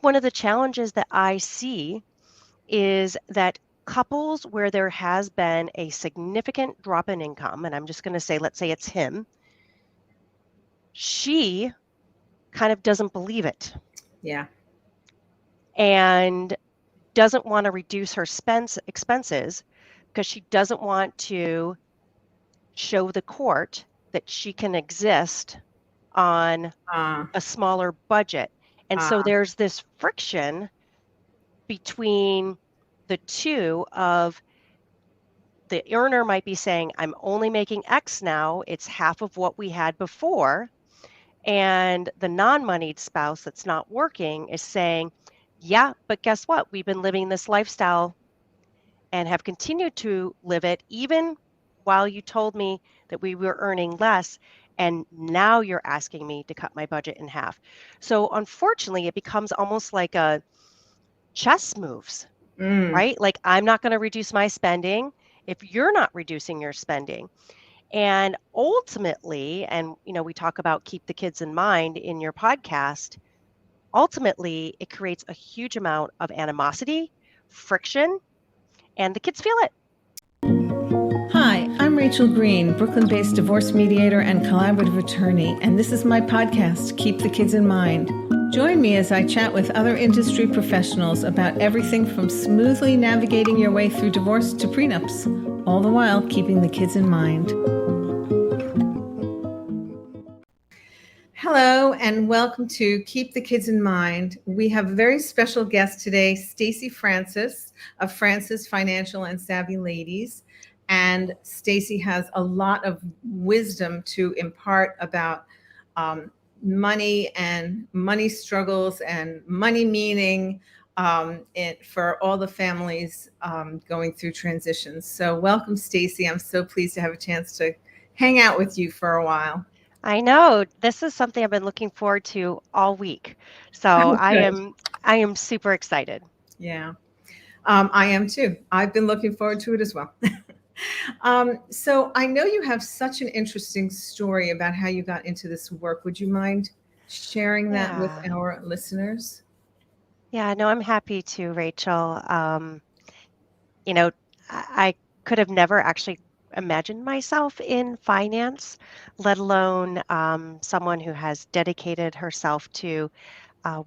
one of the challenges that I see is that couples where there has been a significant drop in income, and I'm just going to say, let's say it's him, she kind of doesn't believe it Yeah. and doesn't want to reduce her expenses because she doesn't want to show the court that she can exist on Uh, a smaller budget. And so uh, there's this friction between the two of the earner might be saying, I'm only making X now, it's half of what we had before. And the non-moneyed spouse that's not working is saying, yeah, but guess what? We've been living this lifestyle and have continued to live it even while you told me that we were earning less. And now you're asking me to cut my budget in half. So unfortunately, it becomes almost like a chess moves, mm, right? Like I'm not going to reduce my spending if you're not reducing your spending. And ultimately, and we talk about keep the kids in mind in your podcast, ultimately it creates a huge amount of animosity, friction, and the kids feel it. Hi, I'm Rachel Green, Brooklyn-based divorce mediator and collaborative attorney, and this is my podcast, Keep the Kids in Mind. Join me as I chat with other industry professionals about everything from smoothly navigating your way through divorce to prenups, all the while keeping the kids in mind. Hello, and welcome to Keep the Kids in Mind. We have a very special guest today, Stacy Francis of Francis Financial and Savvy Ladies. And Stacy has a lot of wisdom to impart about money and money struggles and money meaning for all the families going through transitions. So welcome, Stacy. I'm so pleased to have a chance to hang out with you for a while. I know this is something I've been looking forward to all week. So I Good. am I am super excited. Yeah, I am too. I've been looking forward to it as well. So I know you have such an interesting story about how you got into this work. Would you mind sharing that with Yeah. our listeners? Yeah, no, I'm happy to, Rachel. You know, I could have never actually imagined myself in finance, let alone someone who has dedicated herself to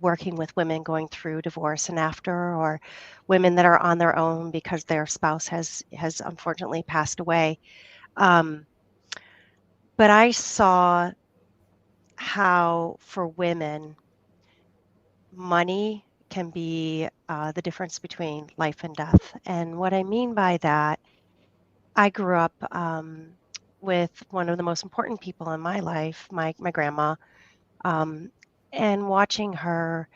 working with women going through divorce and after, or women that are on their own because their spouse has unfortunately passed away. Um, but I saw how for women, money can be the difference between life and death. And what I mean by that, I grew up with one of the most important people in my life, my grandma, um, and watching her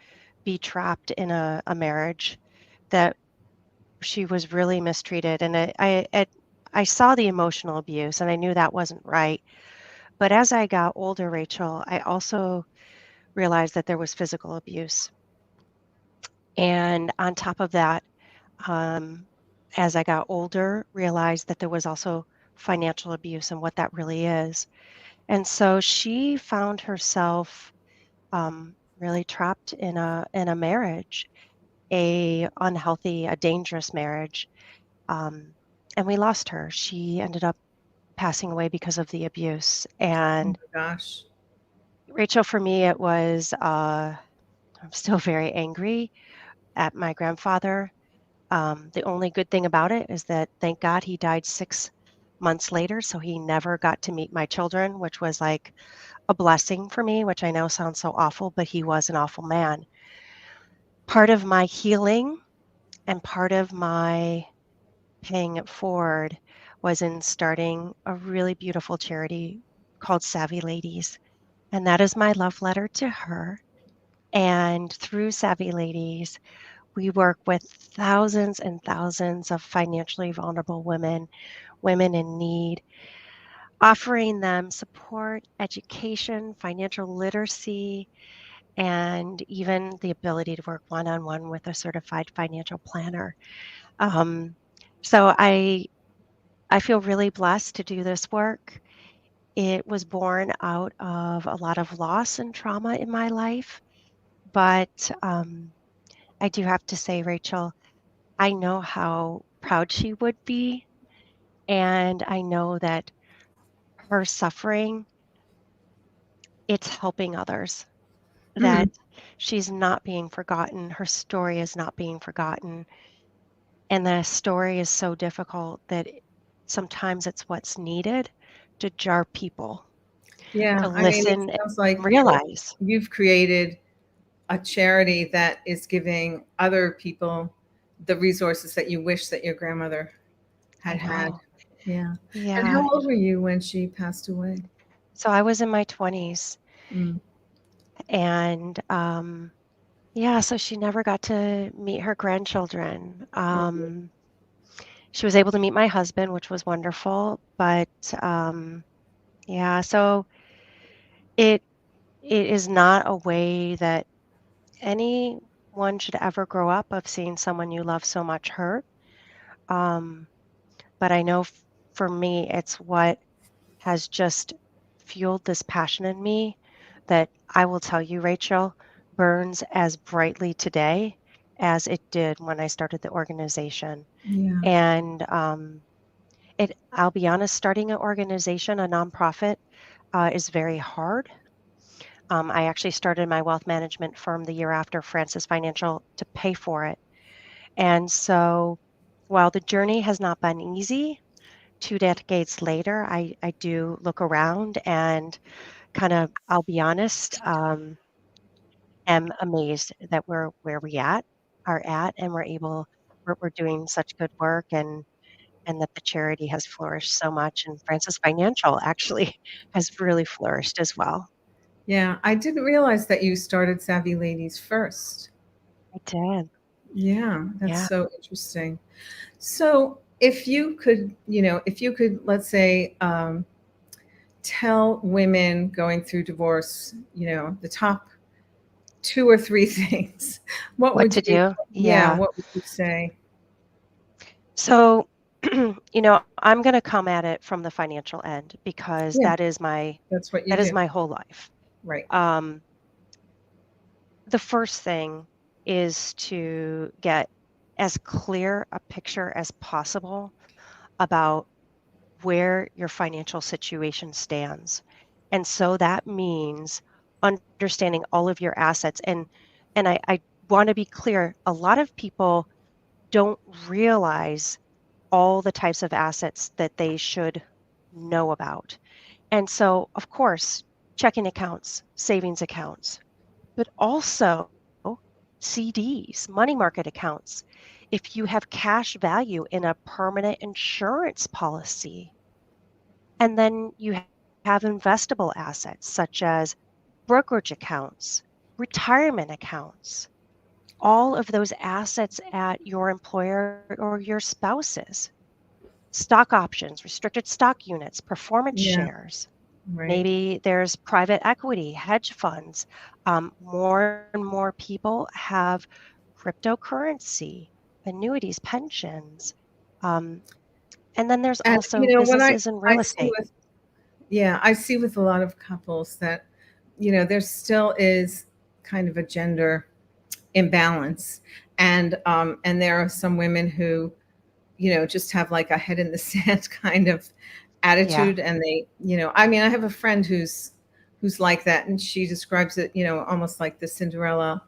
be trapped in a marriage that she was really mistreated. And I saw the emotional abuse, and I knew that wasn't right. But as I got older, Rachel, I also realized that there was physical abuse. And on top of that, um, as I got older, realized that there was also financial abuse and what that really is. And so she found herself really trapped in a marriage, a unhealthy, a dangerous marriage. Um, and we lost her. She ended up passing away because of the abuse. Oh And my gosh. Rachel, for me, it was, I'm still very angry at my grandfather. The only good thing about it is that thank God he died 6 months later, so he never got to meet my children, which was like a blessing for me, which I know sounds so awful, but he was an awful man. Part of my healing and part of my paying it forward was in starting a really beautiful charity called Savvy Ladies. And that is my love letter to her. And through Savvy Ladies, we work with thousands and thousands of financially vulnerable women, women in need, offering them support, education, financial literacy, and even the ability to work one-on-one with a certified financial planner. Um, so I feel really blessed to do this work. It was born out of a lot of loss and trauma in my life, but I do have to say, Rachel, I know how proud she would be, and I know that her suffering, it's helping others, Hmm. that she's not being forgotten. Her story is not being forgotten. And the story is so difficult that sometimes it's what's needed to jar people to Yeah, I mean, it listen and sounds like realize. you've created a charity that is giving other people the resources that you wish that your grandmother I had had. know. Yeah. And Yeah. how old were you when she passed away? So I was in my 20s, Mm. and yeah, so she never got to meet her grandchildren. She was able to meet my husband, which was wonderful, but yeah, so it it is not a way that anyone should ever grow up of seeing someone you love so much hurt. Um, but I know for me, it's what has just fueled this passion in me that I will tell you, Rachel, burns as brightly today as it did when I started the organization. Yeah. And I'll be honest, starting an organization, a nonprofit, is very hard. I actually started my wealth management firm the year after Francis Financial to pay for it. And so while the journey has not been easy, 2 decades later, I do look around and kind of, I'll be honest, am amazed that we're where we are at, and we're doing such good work, and that the charity has flourished so much. And Francis Financial actually has really flourished as well. Yeah. I didn't realize that you started Savvy Ladies first. I did. Yeah, that's Yeah. so interesting. So, if you could, if you could, let's say, tell women going through divorce, the top two or three things, what What would to you, do? yeah, Yeah. what would you say? So, I'm going to come at it from the financial end because Yeah, that's what you that is do. my whole life. Right. Um, the first thing is to get as clear a picture as possible about where your financial situation stands. And so that means understanding all of your assets. And I want to be clear, a lot of people don't realize all the types of assets that they should know about. And so, of course, checking accounts, savings accounts, but also CDs, money market accounts. If you have cash value in a permanent insurance policy, and then you have investable assets such as brokerage accounts, retirement accounts, all of those assets at your employer or your spouse's, stock options, restricted stock units, performance Yeah, shares. right. Maybe there's private equity, hedge funds. More and more people have cryptocurrency, annuities, pensions. Um, and then there's And also what businesses and I real see estate. with, yeah, I see with a lot of couples that, there still is kind of a gender imbalance, and there are some women who, just have like a head in the sand kind of Yeah, attitude, and they, I mean, I have a friend who's like that, and she describes it, almost like the Cinderella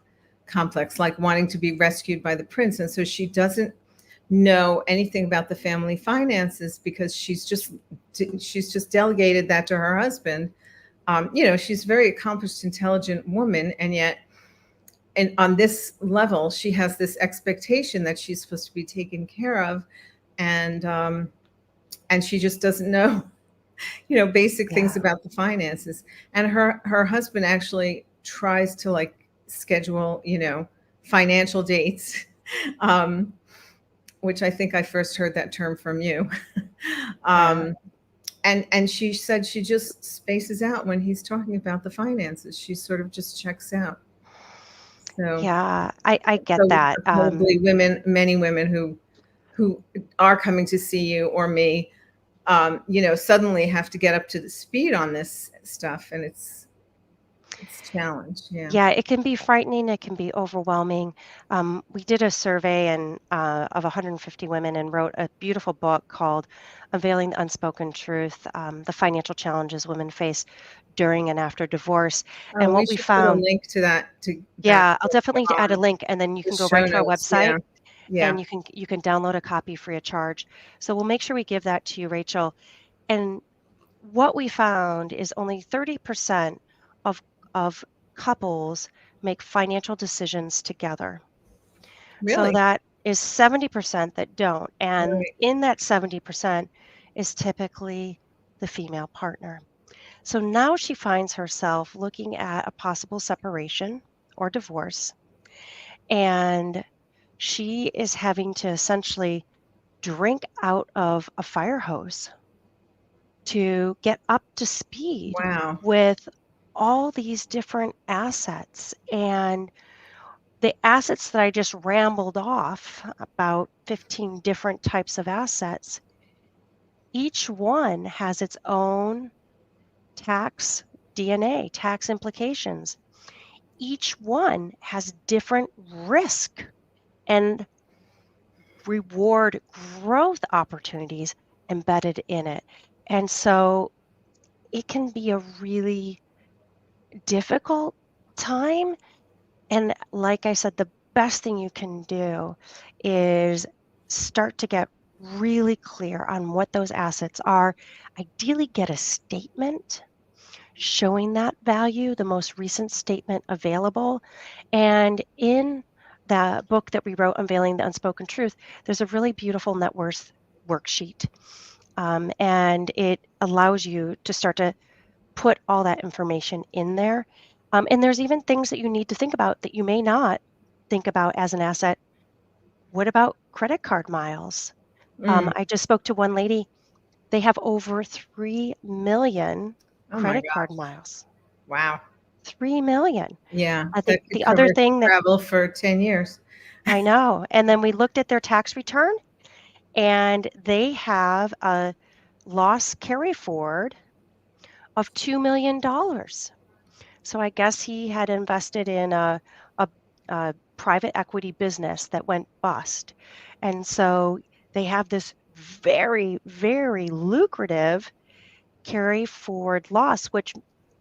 complex, like wanting to be rescued by the prince, and so she doesn't know anything about the family finances because she's just delegated that to her husband. She's a very accomplished, intelligent woman, and yet, and on this level, she has this expectation that she's supposed to be taken care of, and she just doesn't know, basic things yeah, about the finances. And her husband actually tries to like schedule, financial dates, um, which I think I first heard that term from you. yeah, um, and she said she just spaces out when he's talking about the finances. She sort of just checks out. So, yeah. I get so that. probably many women who are coming to see you or me, suddenly have to get up to the speed on this stuff, and it's It's a challenge. Yeah. Yeah, it can be frightening. It can be overwhelming. We did a survey of 150 women and wrote a beautiful book called Unveiling the Unspoken Truth, the Financial Challenges Women Face During and After Divorce. Oh, And we what we should put a found, link to that yeah, I'll definitely add a link, and then you the can go show right to our notes. Yeah. website Yeah. and you can download a copy free of charge. So we'll make sure we give that to you, Rachel. And what we found is only 30% of of couples make financial decisions together. So Really? that is 70% that don't. And Right. in that 70% is typically the female partner. So now she finds herself looking at a possible separation or divorce, and she is having to essentially drink out of a fire hose to get up to speed Wow. with all these different assets. And the assets that I just rambled off, about 15 different types of assets, each one has its own tax DNA, tax implications. Each one has different risk and reward growth opportunities embedded in it. And so it can be a really difficult time. And like I said, the best thing you can do is start to get really clear on what those assets are. Ideally, get a statement showing that value, the most recent statement available. And in the book that we wrote, Unveiling the Unspoken Truth, there's a really beautiful net worth worksheet. And it allows you to start to put all that information in there. And there's even things that you need to think about that you may not think about as an asset. What about credit card miles? Mm. I just spoke to one lady. They have over 3 million Oh my credit card gosh. miles. Wow. 3 million. Yeah. The, That could the other cover thing that travel for 10 years. I know, and then we looked at their tax return, and they have a loss carry forward of $2 million. So I guess he had invested in a, a private equity business that went bust. And so they have this very, very lucrative carry forward loss, which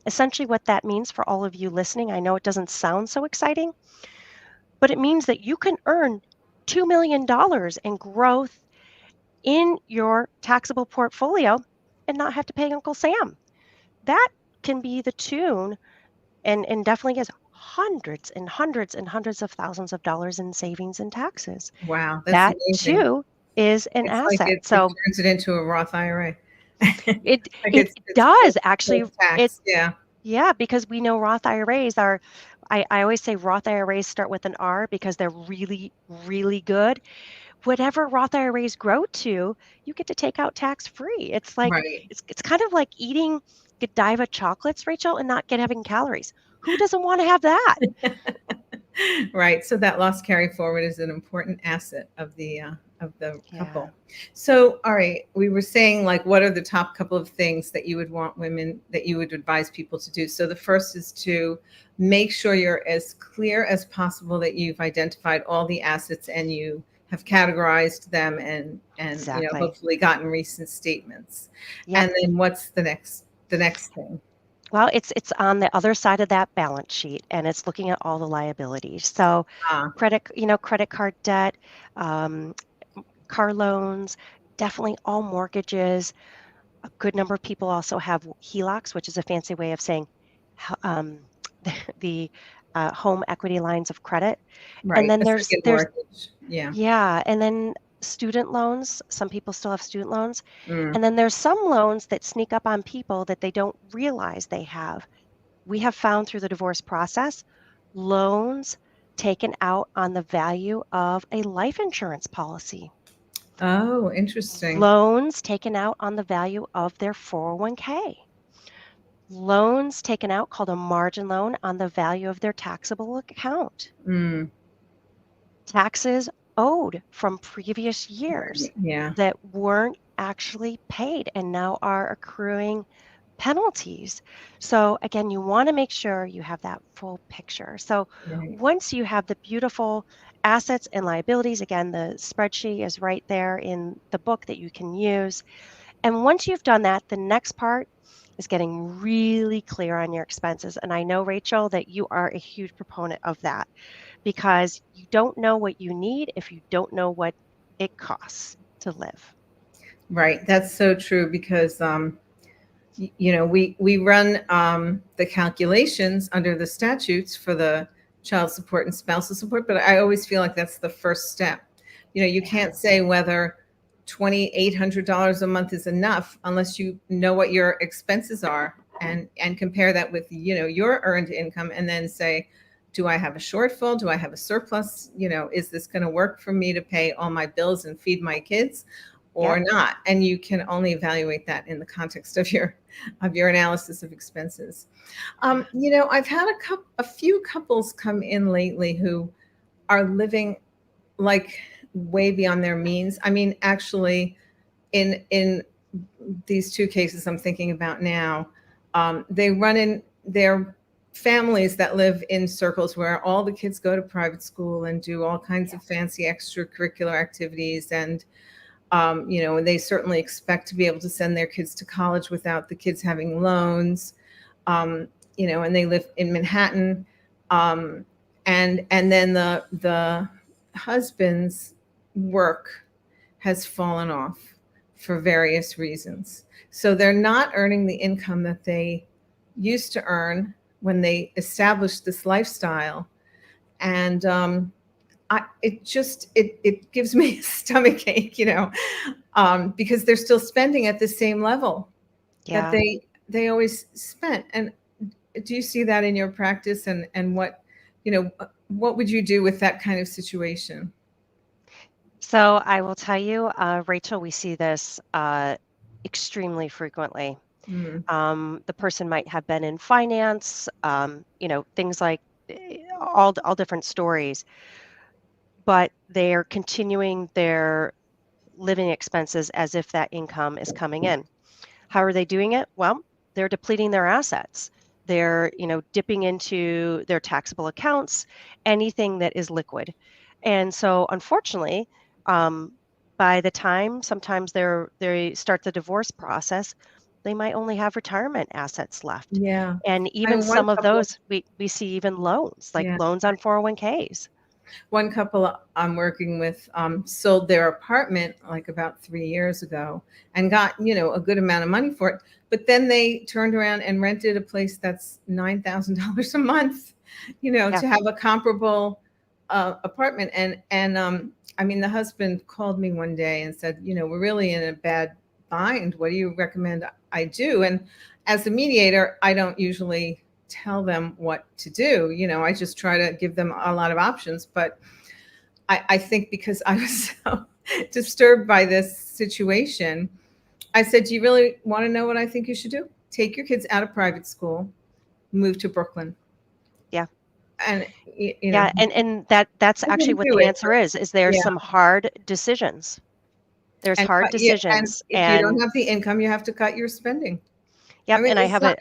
essentially what that means for all of you listening, I know it doesn't sound so exciting, but it means that you can earn $2 million in growth in your taxable portfolio and not have to pay Uncle Sam. That can be the tune and definitely is hundreds and hundreds and hundreds of thousands of dollars in savings and taxes. Wow. That's That amazing. too is an It's like asset. it So turns it into a Roth IRA. it Like it it's does actually post it tax. Yeah. yeah, because we know Roth IRAs are I always say Roth IRAs start with an R because they're really, really good. Whatever Roth IRAs grow to, you get to take out tax free. It's like Right. it's kind of like eating Godiva chocolates, Rachel, and not get having calories. Who doesn't want to have that? Right. So that loss carry forward is an important asset of the Yeah. couple. So, all right, we were saying like what are the top couple of things that you would want women that you would advise people to do? So the first is to make sure you're as clear as possible that you've identified all the assets and you have categorized them and Exactly. hopefully gotten recent statements. Yep. And then what's the next thing? Well, it's on the other side of that balance sheet, and it's looking at all the liabilities. So Ah, credit card debt, um, car loans, definitely all mortgages. A good number of people also have HELOCs, which is a fancy way of saying um, the home equity lines of credit. And right. then A there's second there's mortgage. Yeah. yeah, and then student loans. Some people still have student loans. Mm. And then there's some loans that sneak up on people that they don't realize they have. We have found through the divorce process loans taken out on the value of a life insurance policy, Oh, interesting. loans taken out on the value of their 401k, loans taken out called a margin loan on the value of their taxable account, Mm, taxes owed from previous years right. Yeah. that weren't actually paid and now are accruing penalties. So again, you want to make sure you have that full picture. So Right. once you have the beautiful assets and liabilities, again, the spreadsheet is right there in the book that you can use. And once you've done that, the next part is getting really clear on your expenses. And I know, Rachel, that you are a huge proponent of that because you don't know what you need if you don't know what it costs to live. Right. That's so true because we run the calculations under the statutes for the child support and spousal support, but I always feel like that's the first step. You Yeah. can't say whether $2,800 a month is enough unless you know what your expenses are and compare that with your earned income, and then say, do I have a shortfall? Do I have a surplus? Is this going to work for me to pay all my bills and feed my kids or Yep. not? And you can only evaluate that in the context of your analysis of expenses. Yeah. I've had a few couples come in lately who are living like way beyond their means. I mean, actually, in these two cases I'm thinking about now, they run in their families that live in circles where all the kids go to private school and do all kinds Yeah. of fancy extracurricular activities, and and they certainly expect to be able to send their kids to college without the kids having loans. um, and they live in Manhattan, um, and then the husband's work has fallen off for various reasons. So they're not earning the income that they used to earn when they established this lifestyle. And it gives me a stomach ache, because they're still spending at the same level that Yeah. they always spent. And do you see that in your practice? And what would you do with that kind of situation? So I will tell you, Rachel, we see this extremely frequently. Mm, The person might have been in finance, things like all different stories, but they're continuing their living expenses as if that income is coming in. How are they doing it? Well, they're depleting their assets. They're, dipping into their taxable accounts, anything that is liquid. And so unfortunately, um, by the time sometimes they start the divorce process, they might only have retirement assets left. yeah. And I even mean, one some of couple, those we see even loans, like yeah. loans on 401ks. One couple I'm working with sold their apartment like about 3 years ago and got, a good amount of money for it. But then they turned around and rented a place that's $9,000 a month, Yeah. to have a comparable apartment. And I mean, the husband called me one day and said, we're really in a bad bind. What do you recommend I do? And as a mediator, I don't usually tell them what to do. I just try to give them a lot of options. But I think because I was so disturbed by this situation, I said, do you really want to know what I think you should do? Take your kids out of private school, move to Brooklyn. Yeah. And, Yeah, and that's I actually didn't what do the it. answer is there's Yeah. some hard decisions. There's And, hard yeah, and decisions, if you don't and have the income, you have to cut your spending. I yep, mean, and I have a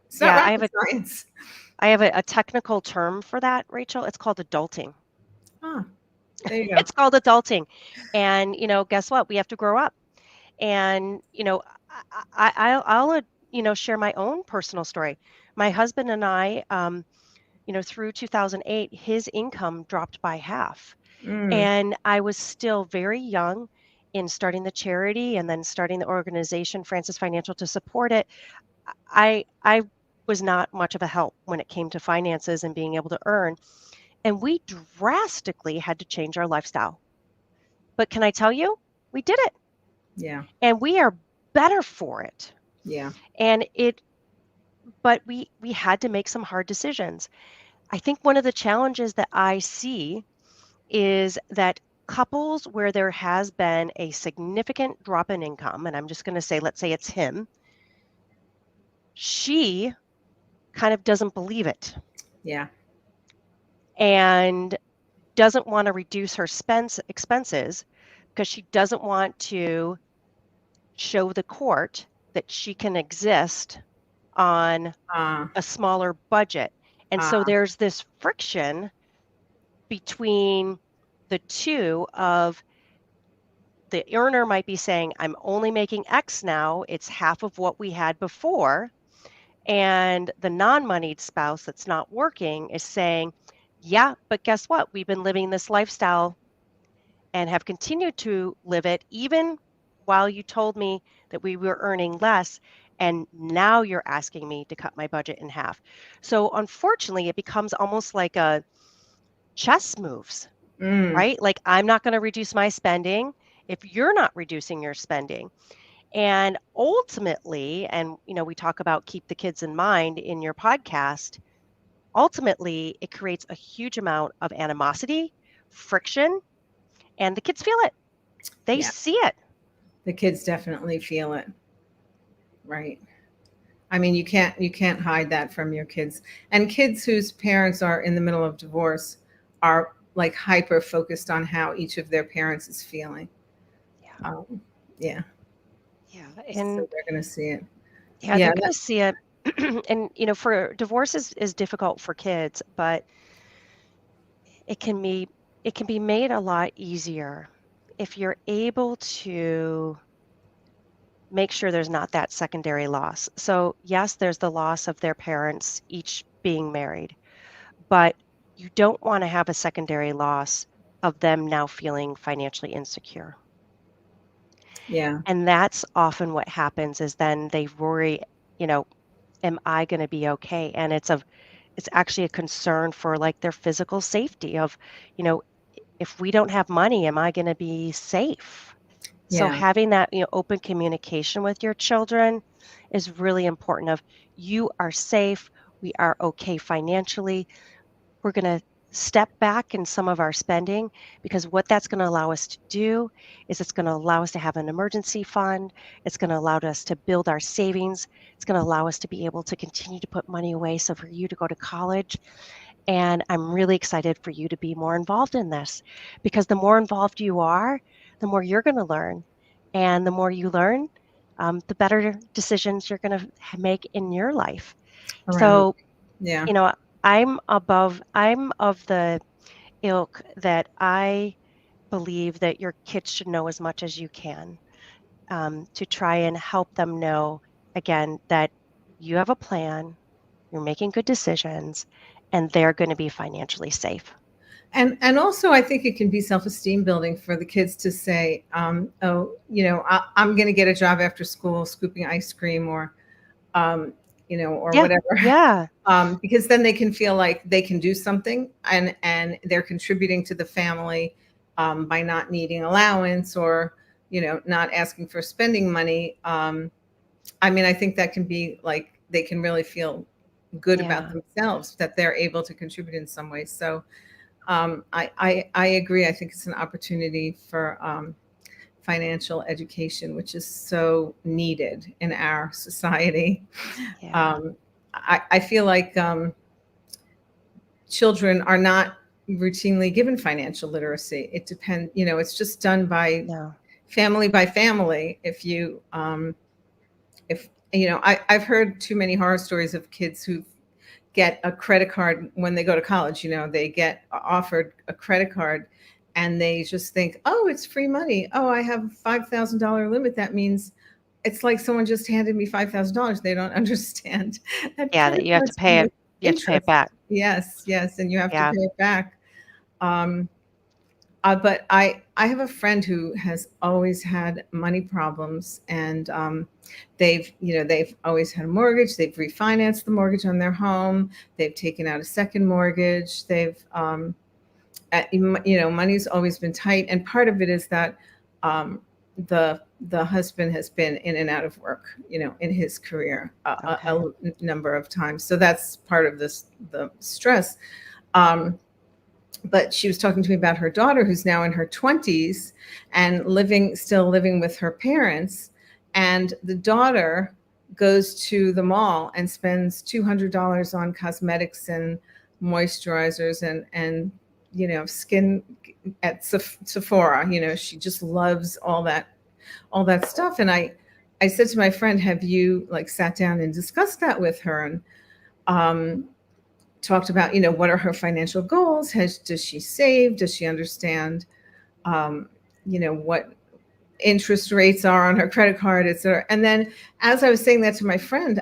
it's not yeah, rocket science. I have a technical term for that, Rachel. It's called adulting. Ah, there you go. It's called adulting. And, guess what? We have to grow up. And, I'll share my own personal story. My husband and I, through 2008, his income dropped by half. Mm, And I was still very young in starting the charity and then starting the organization, Francis Financial, to support it. I was not much of a help when it came to finances and being able to earn. And we drastically had to change our lifestyle. But can I tell you, we did it yeah, and we are better for it. yeah, And but we had to make some hard decisions. I think one of the challenges that I see is that couples where there has been a significant drop in income, and I'm just going to say, let's say it's him, she kind of doesn't believe it yeah, and doesn't want to reduce her expenses because she doesn't want to show the court that she can exist on Uh, a smaller budget. And so uh, there's this friction between the two of the earner might be saying, I'm only making X now, it's half of what we had before. And the non moneyed spouse that's not working is saying, yeah, but guess what? We've been living this lifestyle and have continued to live it even while you told me that we were earning less. And now you're asking me to cut my budget in half. So unfortunately, it becomes almost like a chess moves, mm, right? Like I'm not going to reduce my spending if you're not reducing your spending. And ultimately, and we talk about keep the kids in mind in your podcast, ultimately it creates a huge amount of animosity, friction, and the kids feel it. They yeah, see it. the kids definitely feel it, right? I mean, you can't hide that from your kids. And kids whose parents are in the middle of divorce are like hyper focused on how each of their parents is feeling. Yeah. Um, yeah, Yeah. so And they're gonna see it. yeah, Yeah, they're going to see it. And, for divorce is difficult for kids, but it can be it can be made a lot easier if you're able to make sure there's not that secondary loss. So, yes, there's the loss of their parents each being married, but you don't want to have a secondary loss of them now feeling financially insecure. yeah, And that's often what happens is then they worry, you know, am I going to be okay? And it's actually a concern for like their physical safety of, you know, if we don't have money, am I going to be safe? So yeah, having that, open communication with your children is really important of you are safe, we are okay financially. We're going to step back in some of our spending because what that's going to allow us to do is it's going to allow us to have an emergency fund. It's going to allow us to build our savings. It's going to allow us to be able to continue to put money away. So for you to go to college, and I'm really excited for you to be more involved in this because the more involved you are, the more you're going to learn. And the more you learn, the better decisions you're going to make in your life. around. So, Yeah, you know, I'm of the ilk that I believe that your kids should know as much as you can, to try and help them know, again, that you have a plan, you're making good decisions, and they're going to be financially safe. and also I think it can be self-esteem building for the kids to say, oh, I'm going to get a job after school scooping ice cream, um, or Yeah, whatever. yeah, Because then they can feel like they can do something, and they're contributing to the family, by not needing allowance, or not asking for spending money. I mean, I think that can be like they can really feel good about yeah, themselves that they're able to contribute in some way. So I agree. I think it's an opportunity for financial education, which is so needed in our society. yeah, Um, I feel like children are not routinely given financial literacy. It depends, it's just done no, by family. If I've heard too many horror stories of kids who get a credit card when they go to college. They get offered a credit card and they just think, oh, it's free money. Oh, I have $5,000 limit. That means it's like someone just handed me $5,000. They don't understand that yeah, that credit you have to cards pay come it. with You have to pay it interest. back. Yes, yes, and you have to Yeah, pay it back. Um, but I have a friend who has always had money problems, and they've always had a mortgage. They've refinanced the mortgage on their home. They've taken out a second mortgage. Money's always been tight, and part of it is that um, the husband has been in and out of work, in his career okay. number of times. So that's part of the stress. Um, but she was talking to me about her daughter who's now in her 20s and still living with her parents, and the daughter goes to the mall and spends $200 on cosmetics and moisturizers and skin at Sephora. She just loves all that stuff. And I said to my friend, have you like sat down and discussed that with her and um, talked about, what are her financial goals? Does she save? Does she understand, um, what interest rates are on her credit card, et cetera? And then as I was saying that to my friend,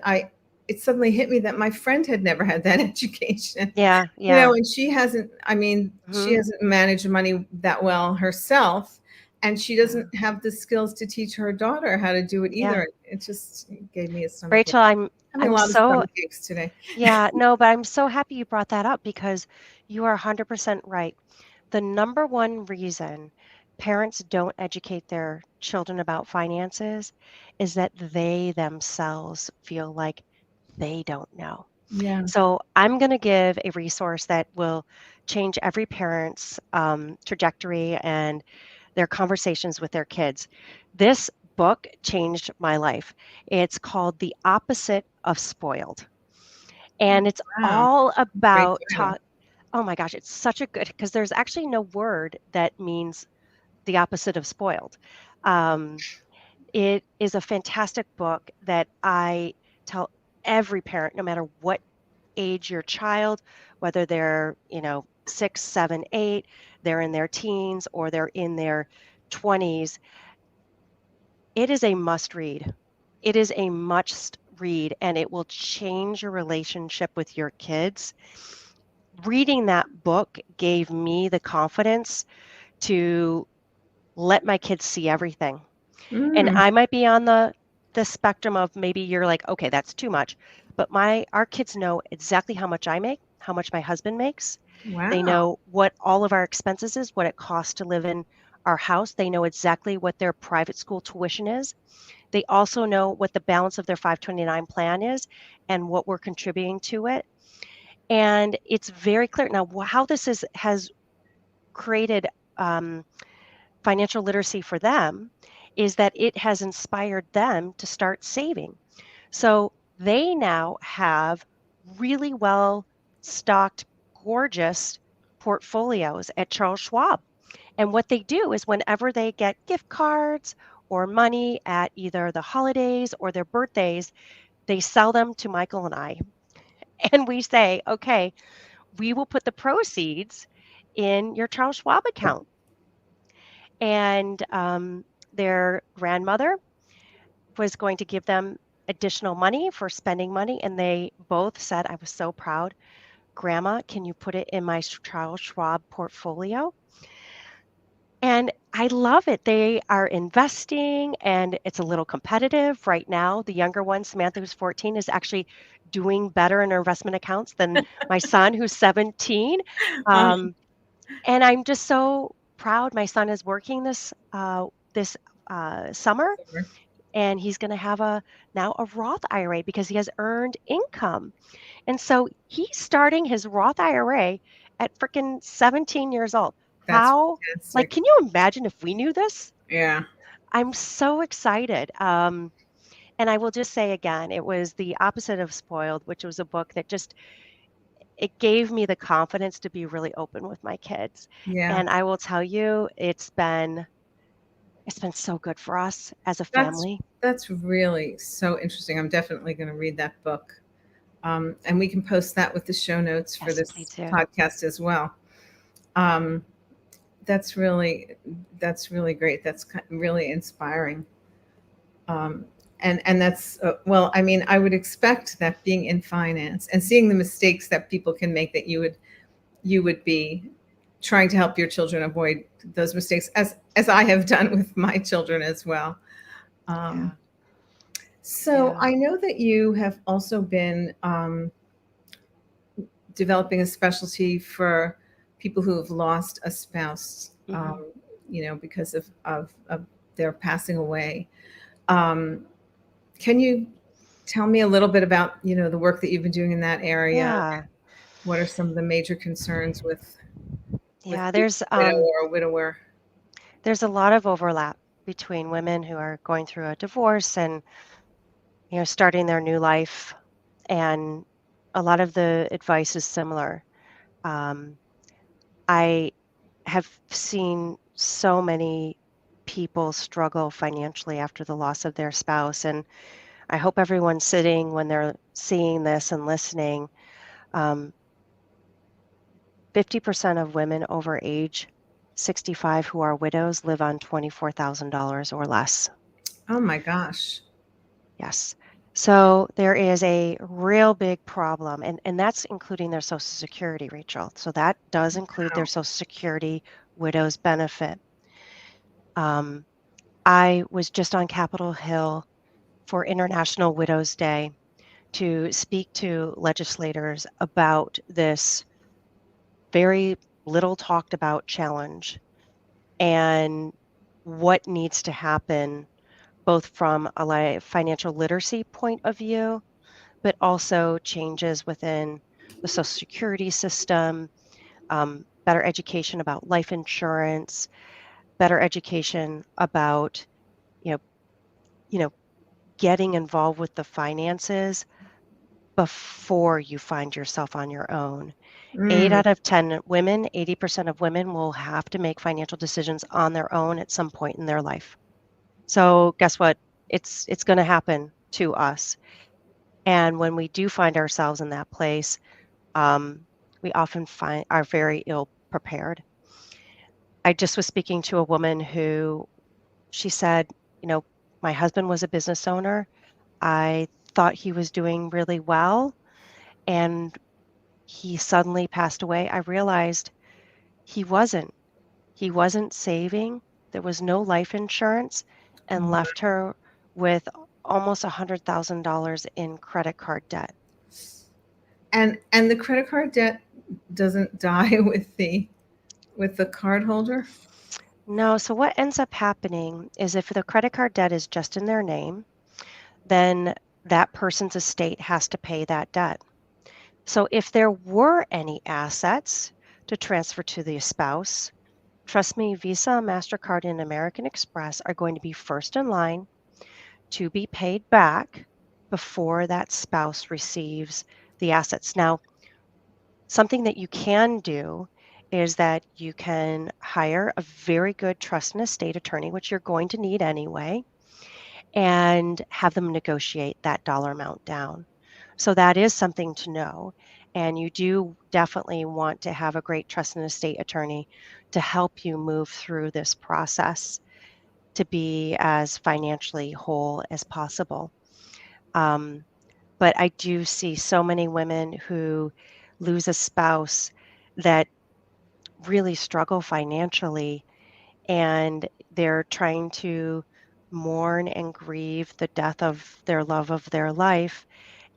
it suddenly hit me that my friend had never had that education. Yeah, yeah. And she hasn't, I mean, she Hmm. hasn't managed money that well herself. And she Yeah, doesn't have the skills to teach her daughter how to do it yeah. either. It just gave me a stomach ache. Rachel, Having a I'm lot of so stomach aches today. yeah, no, but I'm so happy you brought that up because you are 100% right. The number one reason parents don't educate their children about finances is that they themselves feel like they don't know. Yeah. So I'm going to give a resource that will change every parent's trajectory and their conversations with their kids. This book changed my life. It's called The Opposite of Spoiled. And it's Wow. all Great about title. talk. Oh my gosh, it's such a good because there's actually no word that means the opposite of spoiled. Um, it is a fantastic book that I tell every parent, no matter what age your child, whether they're, 6, 7, 8, they're in their teens or they're in their 20s, it is a must read. It is a must read and it will change your relationship with your kids. Reading that book gave me the confidence to let my kids see everything. And Mm, I might be on the spectrum of maybe you're like, okay, that's too much. But our kids know exactly how much I make, how much my husband makes. They wow. know what all of our expenses is, what it costs to live in our house. They know exactly what their private school tuition is. They also know what the balance of their 529 plan is and what we're contributing to it. And it's very clear now how this has created um, financial literacy for them is that it has inspired them to start saving. So they now have really well stocked, gorgeous portfolios at Charles Schwab. And what they do is whenever they get gift cards or money at either the holidays or their birthdays, they sell them to Michael and I. And we say, okay, we will put the proceeds in your Charles Schwab account. And their grandmother was going to give them additional money for spending money. And they both said, I was so proud. Grandma, can you put it in my Charles Schwab portfolio? And I love it. They are investing and it's a little competitive right now. The younger one, Samantha, who's 14, is actually doing better in her investment accounts than my son, who's 17. Uh, Um, and I'm just so proud. My son is working this summer, and he's going to have now a Roth IRA because he has earned income. And so he's starting his Roth IRA at freaking 17 years old. that's Like, fantastic. can you imagine if we knew this? Yeah. I'm so excited. And I will just say again, it was The Opposite of Spoiled, which was a book that just it gave me the confidence to be really open with my kids. Yeah. And I will tell you, it's been so good for us as a That's family. that's really so interesting. I'm definitely going to read that book. And we can post that with the show notes for Yes, please this do. podcast as well. Um, that's really that's really great. That's really inspiring. Um, and that's well, I mean, I would expect that being in finance and seeing the mistakes that people can make, that you would be trying to help your children avoid those mistakes, as I have done with my children as well. Um, Yeah, so yeah. I know that you have also been developing a specialty for people who have lost a spouse, Hmm. because of their passing away. Um, can you tell me a little bit about, the work that you've been doing in that area? Yeah, What are some of the major concerns with yeah. being a widow or a widower? There's a lot of overlap between women who are going through a divorce and starting their new life, and a lot of the advice is similar. Um, I have seen so many people struggle financially after the loss of their spouse. And I hope everyone sitting, when they're seeing this and listening, 50% of women over age 65 who are widows live on $24,000 or less. Oh my gosh. Yes. So there is a real big problem, and that's including their Social Security, Rachel. So that does include their Wow. Social Security widow's benefit. Um, I was just on Capitol Hill for International Widows Day to speak to legislators about this very little talked about challenge and what needs to happen both from a financial literacy point of view, but also changes within the Social Security system, better education about life insurance, better education about, you know, you know, getting involved with the finances before you find yourself on your own. 8 Mm, out of 10 women, 80% of women will have to make financial decisions on their own at some point in their life. So guess what? It's going to happen to us. And when we do find ourselves in that place, um, we often are very ill prepared. I just was speaking to a woman who she said, you know, my husband was a business owner. I thought he was doing really well, and he suddenly passed away. I realized he wasn't. He wasn't saving. There was no life insurance, and left her with almost $100,000 in credit card debt. and the credit card debt doesn't die with the card holder. No, so what ends up happening is if the credit card debt is just in their name, then that person's estate has to pay that debt. So if there were any assets to transfer to the spouse, trust me, Visa, MasterCard, and American Express are going to be first in line to be paid back before that spouse receives the assets. Now, something that you can do is that you can hire a very good trust and estate attorney, which you're going to need anyway, and have them negotiate that dollar amount down. So that is something to know. And you do definitely want to have a great trust and estate attorney to help you move through this process to be as financially whole as possible. Um, but I do see so many women who lose a spouse that really struggle financially, and they're trying to mourn and grieve the death of their love of their life,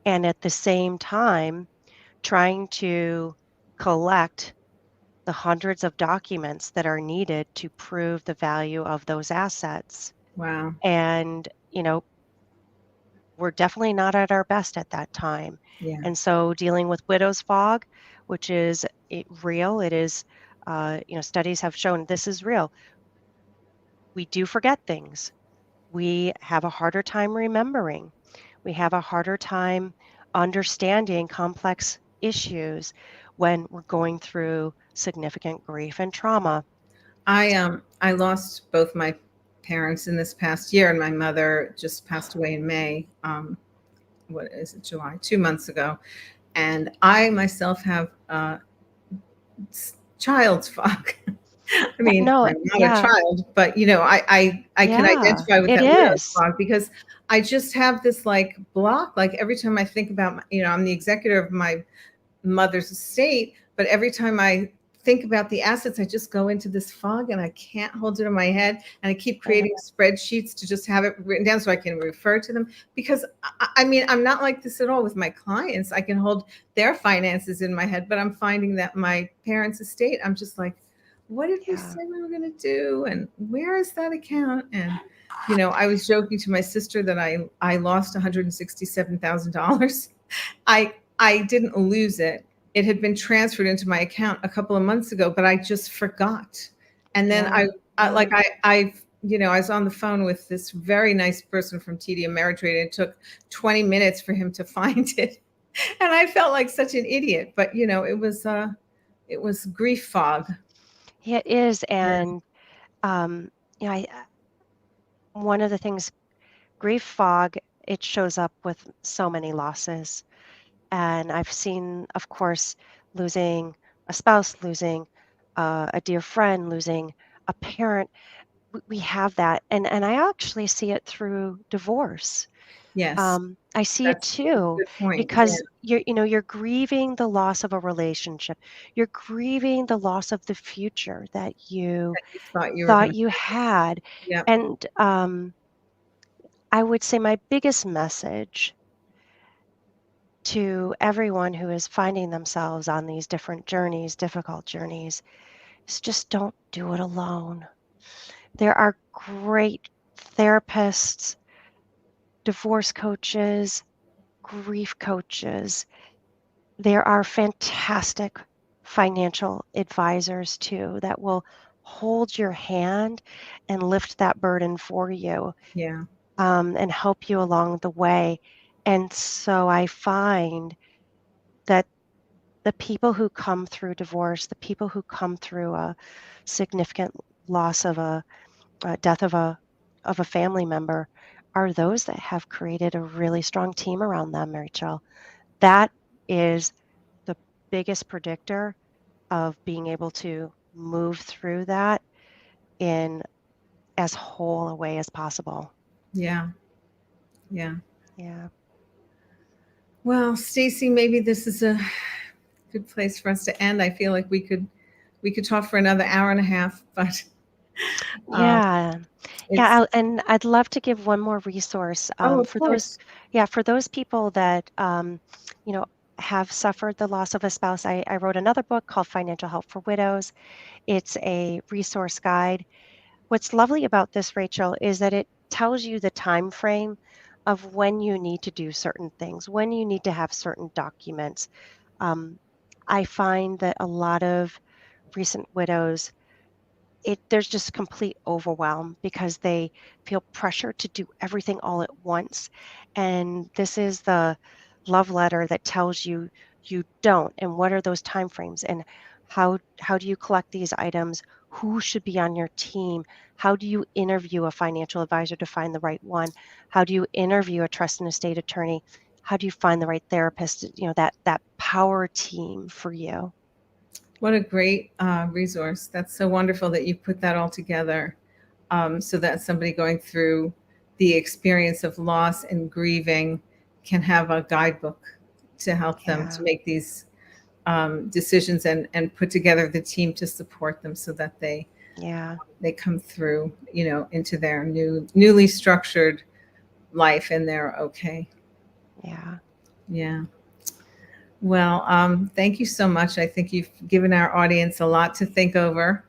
and at the same time trying to collect the hundreds of documents that are needed to prove the value of those assets. Wow. And, we're definitely not at our best at that time. Yeah. And so dealing with widow's fog, which is real, it is, studies have shown this is real. We do forget things. We have a harder time remembering. We have a harder time understanding complex issues when we're going through significant grief and trauma. I lost both my parents in this past year, and my mother just passed away in May. What is it, July? 2 months ago, and I myself have child's fog. I Yeah, mean, no, I'm not a yeah, child, but I can yeah, identify with it that widow's is. fog because I just have this like block. Like every time I think about, I'm the executor of my mother's estate, but every time I think about the assets, I just go into this fog and I can't hold it in my head. And I keep Yeah, creating spreadsheets to just have it written down so I can refer to them. Because I mean, I'm not like this at all with my clients. I can hold their finances in my head, but I'm finding that my parents' estate, I'm just like, what did we yeah, say we were going to do? And where is that account? And I was joking to my sister that I lost $167,000. I didn't lose it. It had been transferred into my account a couple of months ago, but I just forgot. And then yeah, like yeah. I was on the phone with this very nice person from TD Ameritrade, and it took 20 minutes for him to find it. And I felt like such an idiot, but it was grief fog. Yeah, it is. Yeah. And, um, you know, I, one of the things, grief fog, it shows up with so many losses. And I've seen, of course, losing a spouse, losing a dear friend, losing a parent. We have that. And I actually see it through divorce. Yes, I see it that's a too, good point. Yeah, because you're grieving the loss of a relationship. You're grieving the loss of the future that you that you thought you were going thought to. you had. Yeah, And I would say my biggest message to everyone who is finding themselves on these different journeys, difficult journeys, is just don't do it alone. There are great therapists, divorce coaches, grief coaches. There are fantastic financial advisors too that will hold your hand and lift that burden for you, yeah, and help you along the way. And so I find that the people who come through divorce, the people who come through a significant loss of a death of a family member, are those that have created a really strong team around them, Rachel. That is the biggest predictor of being able to move through that in as whole a way as possible. yeah, yeah. Yeah. Well, Stacy, maybe this is a good place for us to end. I feel like we could talk for another hour and a half, but um, Yeah. it's And I'd love to give one more resource, oh, of for those, course. yeah, for those people that, you know, have suffered the loss of a spouse. I wrote another book called Financial Help for Widows. It's a resource guide. What's lovely about this, Rachel, is that it tells you the time frame of when you need to do certain things, when you need to have certain documents. Um, I find that a lot of recent widows, there's just complete overwhelm because they feel pressure to do everything all at once. And this is the love letter that tells you you don't, and what are those time frames, and how do you collect these items, who should be on your team, how do you interview a financial advisor to find the right one, how do you interview a trust and estate attorney, how do you find the right therapist, that power team for you. What a great resource. That's so wonderful that you put that all together, so that somebody going through the experience of loss and grieving can have a guidebook to help them to Yeah, make these decisions, and put together the team to support them so that yeah, they come through, into their newly structured life, and they're okay. yeah. Yeah. Well, thank you so much. I think you've given our audience a lot to think over.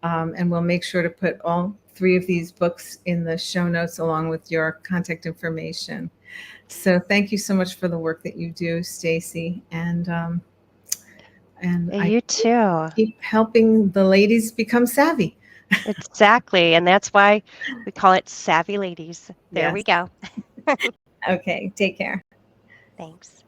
And we'll make sure to put all three of these books in the show notes along with your contact information. So thank you so much for the work that you do, Stacy. And I You too. keep helping the ladies become savvy. Exactly. And that's why we call it Savvy Ladies. There we Yes. go. Okay. Take care. Thanks.